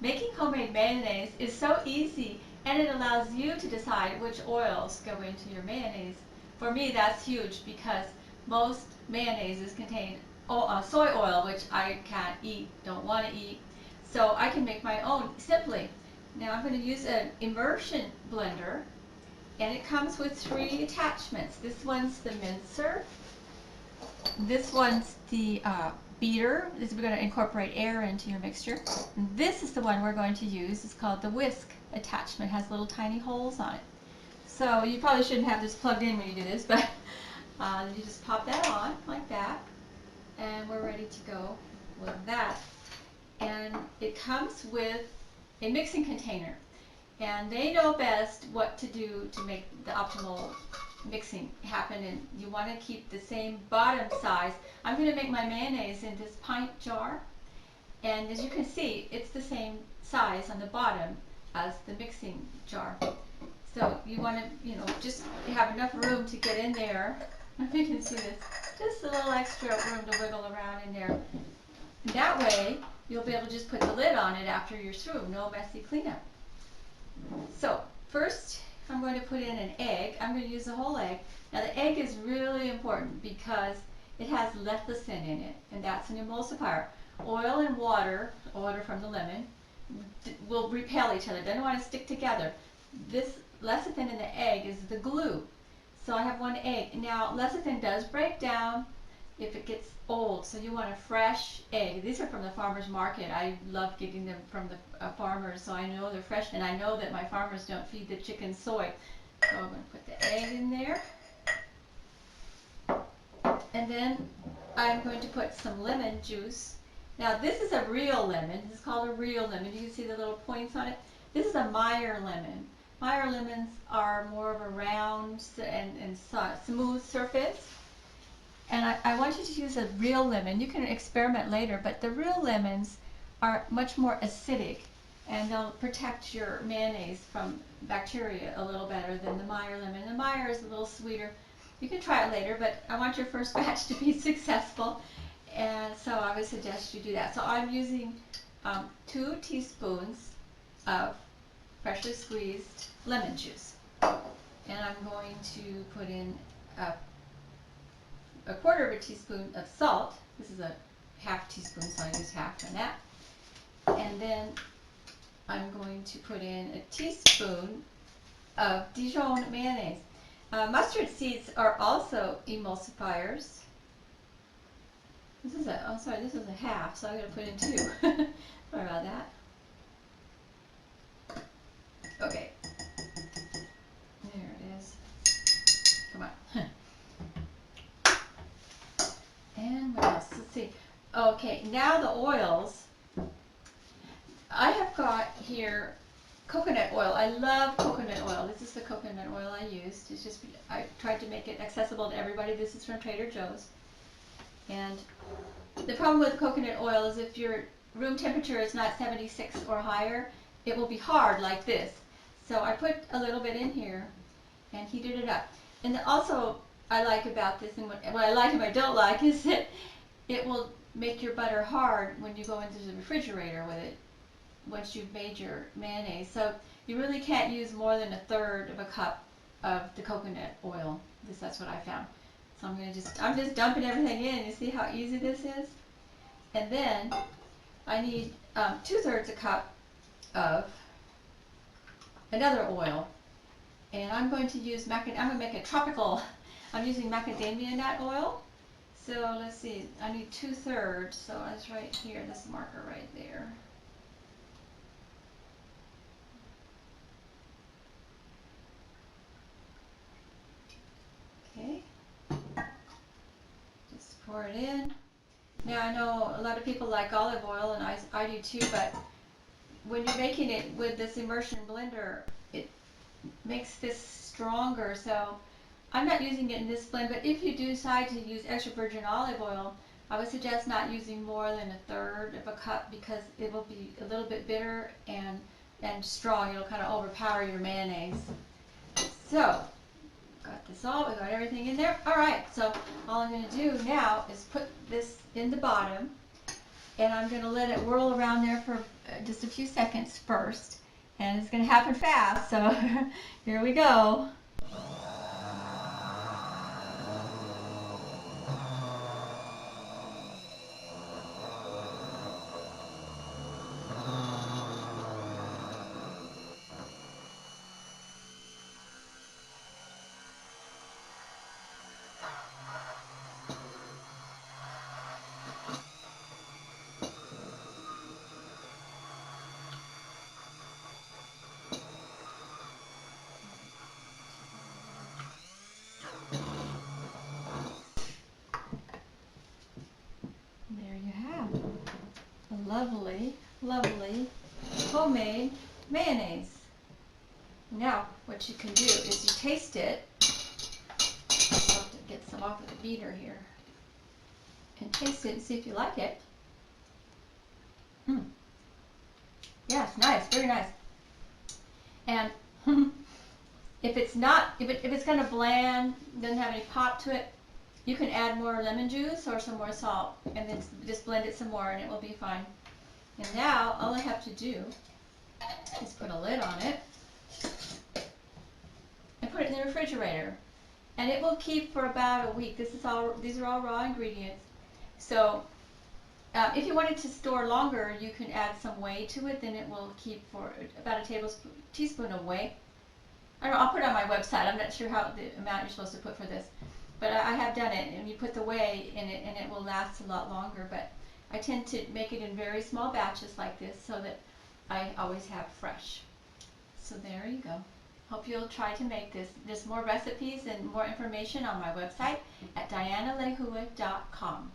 Making homemade mayonnaise is so easy, and it allows you to decide which oils go into your mayonnaise. For me, that's huge because most mayonnaises contain soy oil, which I can't eat, don't want to eat. So I can make my own simply. Now I'm going to use an immersion blender, and it comes with 3 attachments. This one's the mincer. This one's the beater. This, we're going to incorporate air into your mixture. And this is the one we're going to use. It's called the whisk attachment. It has little tiny holes on it. So you probably shouldn't have this plugged in when you do this, but you just pop that on like that, and we're ready to go with that. And it comes with a mixing container, and they know best what to do to make the optimal mixing happen, and you want to keep the same bottom size. I'm going to make my mayonnaise in this pint jar, and as you can see, it's the same size on the bottom as the mixing jar. So you want to, just have enough room to get in there. If you can see this, just a little extra room to wiggle around in there. That way, you'll be able to just put the lid on it after you're through. No messy cleanup. So first, I'm going to put in an egg. I'm going to use the whole egg. Now the egg is really important because it has lecithin in it, and that's an emulsifier. Oil and water from the lemon, will repel each other. They don't want to stick together. This lecithin in the egg is the glue. So I have 1 egg. Now lecithin does break down if it gets old, so you want a fresh egg. These are from the farmer's market. I love getting them from the farmers, so I know they're fresh, and I know that my farmers don't feed the chickens soy. So I'm going to put the egg in there, and then I'm going to put some lemon juice. Now this is a real lemon. This is called a real lemon. You can see the little points on it. This is a Meyer lemon. Meyer lemons are more of a round and smooth surface. And I want you to use a real lemon. You can experiment later, but the real lemons are much more acidic, and they'll protect your mayonnaise from bacteria a little better than the Meyer lemon. The Meyer is a little sweeter. You can try it later, but I want your first batch to be successful, and so I would suggest you do that. So I'm using 2 teaspoons of freshly squeezed lemon juice, and I'm going to put in a 1/4 teaspoon of salt. This is a half teaspoon, so I use half on that. And then I'm going to put in a teaspoon of Dijon mayonnaise. Mustard seeds are also emulsifiers. This is a half, so I'm going to put in 2. Sorry about that. Okay. There it is. Come on. And what else? Let's see. Okay, now the oils. I have got here coconut oil. I love coconut oil. This is the coconut oil I used. It's just, I tried to make it accessible to everybody. This is from Trader Joe's. And the problem with coconut oil is if your room temperature is not 76 or higher, it will be hard like this. So I put a little bit in here and heated it up. And also, I like about this, and what I like and what I don't like, is that it will make your butter hard when you go into the refrigerator with it once you've made your mayonnaise. So you really can't use more than 1/3 cup of the coconut oil. That's what I found. So I'm just dumping everything in. You see how easy this is? And then I need 2/3 cup of another oil, and I'm going to use I'm going to make a tropical. I'm using macadamia nut oil. So let's see, I need 2/3, so that's right here, this marker right there. Okay, just pour it in. Now I know a lot of people like olive oil, and I do too, but when you're making it with this immersion blender, it makes this stronger. So I'm not using it in this blend, but if you do decide to use extra virgin olive oil, I would suggest not using more than 1/3 cup, because it will be a little bit bitter and strong. It'll kind of overpower your mayonnaise. So, got this all, we got everything in there. Alright, so all I'm going to do now is put this in the bottom, and I'm going to let it whirl around there for just a few seconds first, and it's going to happen fast, so here we go. There you have a lovely, lovely homemade mayonnaise. Now, what you can do is you taste it. I'll have to get some off of the beater here. And taste it and see if you like it. Yeah, it's nice, very nice. And if it's kind of bland, doesn't have any pop to it, you can add more lemon juice or some more salt, and then just blend it some more, and it will be fine. And now all I have to do is put a lid on it and put it in the refrigerator, and it will keep for about a week. These are all raw ingredients. So if you want it to store longer, you can add some whey to it. Then it will keep for about a teaspoon of whey. I don't know, I'll put it on my website. I'm not sure how the amount you're supposed to put for this, but I have done it, and you put the whey in it, and it will last a lot longer. But I tend to make it in very small batches like this, so that I always have fresh. So there you go. Hope you'll try to make this. There's more recipes and more information on my website at dianalehua.com.